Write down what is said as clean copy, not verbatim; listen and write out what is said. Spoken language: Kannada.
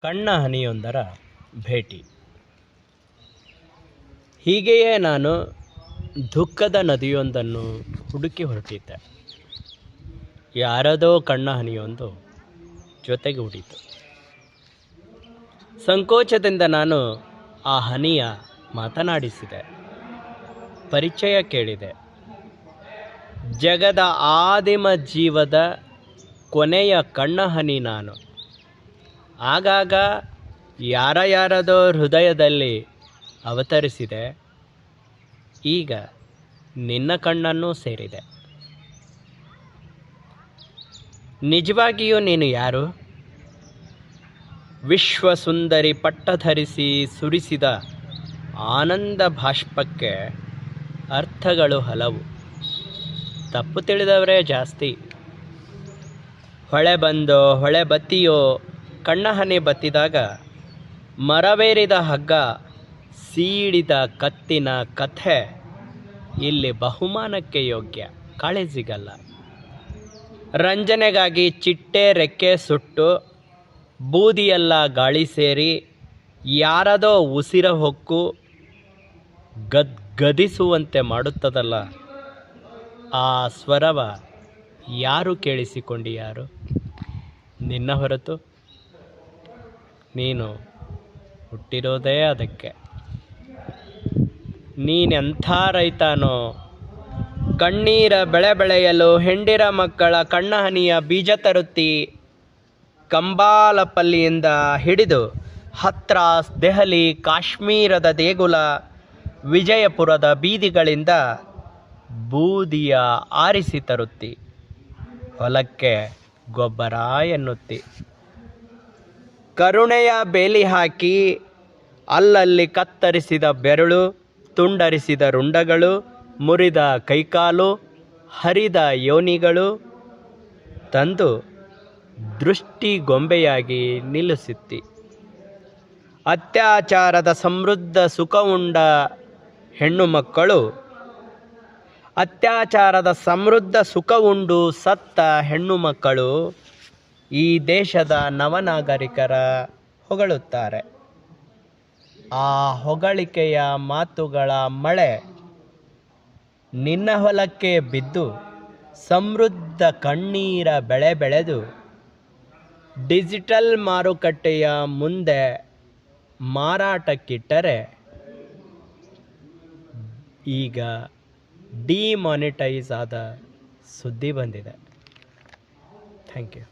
ಕಣ್ಣ ಹನಿಯೊಂದರ ಭೇಟಿ. ಹೀಗೆಯೇ ನಾನು ದುಃಖದ ನದಿಯೊಂದನ್ನು ಹುಡುಕಿ ಹೊರಟಿದ್ದೆ. ಯಾರದೋ ಕಣ್ಣ ಹನಿಯೊಂದು ಜೊತೆಗೆ ಹುಡಿತು. ಸಂಕೋಚದಿಂದ ನಾನು ಆ ಹನಿಯ ಮಾತನಾಡಿಸಿದೆ, ಪರಿಚಯ ಕೇಳಿದೆ. ಜಗದ ಆದಿಮ ಜೀವದ ಕೊನೆಯ ಕಣ್ಣ ಹನಿ ನಾನು. ಆಗಾಗ ಯಾರದೋ ಹೃದಯದಲ್ಲಿ ಅವತರಿಸಿದೆ. ಈಗ ನಿನ್ನ ಕಣ್ಣನ್ನು ಸೇರಿದೆ. ನಿಜವಾಗಿಯೂ ನೀನು ಯಾರು? ವಿಶ್ವಸುಂದರಿ ಪಟ್ಟಧರಿಸಿ ಸುರಿಸಿದ ಆನಂದ ಬಾಷ್ಪಕ್ಕೆ ಅರ್ಥಗಳು ಹಲವು, ತಪ್ಪು ತಿಳಿದವರೇ ಜಾಸ್ತಿ. ಹೊಳೆ ಬಂದೋ ಹೊಳೆ ಬತ್ತಿಯೋ, ಕಣ್ಣ ಹನಿ ಬತ್ತಿದಾಗ ಮರವೇರಿದ ಹಗ್ಗ ಸೀಳಿದ ಕತ್ತಿನ ಕಥೆ ಇಲ್ಲಿ ಬಹುಮಾನಕ್ಕೆ ಯೋಗ್ಯ, ಕಾಳಜಿಗಲ್ಲ. ರಂಜನೆಗಾಗಿ ಚಿಟ್ಟೆ ರೆಕ್ಕೆ ಸುಟ್ಟು ಬೂದಿಯೆಲ್ಲ ಗಾಳಿ ಸೇರಿ ಯಾರದೋ ಉಸಿರ ಹೊಕ್ಕು ಗದಿಸುವಂತೆ ಮಾಡುತ್ತದಲ್ಲ, ಆ ಸ್ವರವ ಯಾರು ಕೇಳಿಸಿಕೊಂಡಿಯಾರು ನಿನ್ನ ಹೊರತು? ನೀನು ಹುಟ್ಟಿರೋದೇ ಅದಕ್ಕೆ. ನೀನೆಂಥ ರೈತನೋ, ಕಣ್ಣೀರ ಬೆಳೆ ಬೆಳೆಯಲು ಹೆಂಡಿರ ಮಕ್ಕಳ ಕಣ್ಣ ಹನಿಯ ಬೀಜ ತರುತ್ತಿ. ಕಂಬಾಲಪಲ್ಲಿಯಿಂದ ಹಿಡಿದು ಹತ್ರಾಸ್, ದೆಹಲಿ, ಕಾಶ್ಮೀರದ ದೇಗುಲ, ವಿಜಯಪುರದ ಬೀದಿಗಳಿಂದ ಬೂದಿಯ ಆರಿಸಿ ತರುತ್ತಿ. ಹೊಲಕ್ಕೆ ಗೊಬ್ಬರ ಎನ್ನುತ್ತಿ. ಕರುಣೆಯ ಬೇಲಿ ಹಾಕಿ ಅಲ್ಲಲ್ಲಿ ಕತ್ತರಿಸಿದ ಬೆರಳು, ತುಂಡರಿಸಿದ ರುಂಡಗಳು, ಮುರಿದ ಕೈಕಾಲು, ಹರಿದ ಯೋನಿಗಳು ತಂದು ದೃಷ್ಟಿಗೊಂಬೆಯಾಗಿ ನಿಲ್ಲಿಸುತ್ತಿ. ಅತ್ಯಾಚಾರದ ಸಮೃದ್ಧ ಸುಖ ಉಂಡ ಹೆಣ್ಣು ಮಕ್ಕಳು, ಅತ್ಯಾಚಾರದ ಸಮೃದ್ಧ ಸುಖ ಉಂಡು ಸತ್ತ ಹೆಣ್ಣು ಮಕ್ಕಳು ಈ ದೇಶದ ನವನಾಗರಿಕರ ಹೊಗಳುತ್ತಾರೆ. ಆ ಹೊಗಳಿಕೆಯ ಮಾತುಗಳ ಮಳೆ ನಿನ್ನ ಹೊಲಕ್ಕೆ ಬಿದ್ದು ಸಮೃದ್ಧ ಕಣ್ಣೀರ ಬೆಳೆ ಬೆಳೆದು ಡಿಜಿಟಲ್ ಮಾರುಕಟ್ಟೆಯ ಮುಂದೆ ಮಾರಾಟಕ್ಕಿಟ್ಟರೆ ಈಗ ಡಿಮಾನಿಟೈಸ್ ಆದ ಸುದ್ದಿ ಬಂದಿದೆ. Thank you.